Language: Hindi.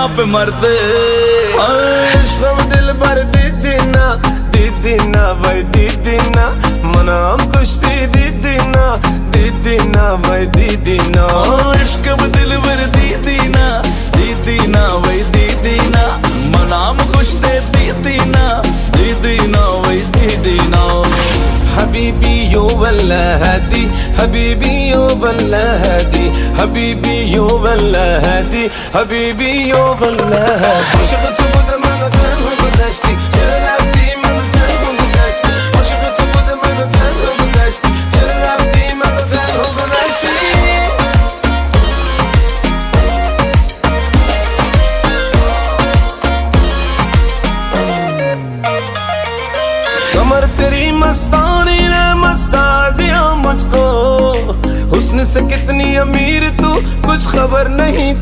आप मरते इश्क़ दिल भर दीदीना भाई दीदीना मनाम कुश्ती दीदीना भाई दीदीना इश्क दिल भर दीदीना भाई दीदीना मनाम खुश दे दीदीना भाई दीदीना हबीबी यो वल्ला हदी हबीबी यो वल्ला हदी हबीबी यो वल्ला हदी हबीबी यो वल्ला हदी Aşık olmadı manaten hıbızlaştı Çırrafti manaten hıbızlaştı Aşık olmadı manaten hıbızlaştı Çırrafti manaten hıbızlaştı कमर तेरी मस्तानी ने मस्ता दिया मुझको हुस्न से कितनी अमीर तू कुछ खबर नहीं।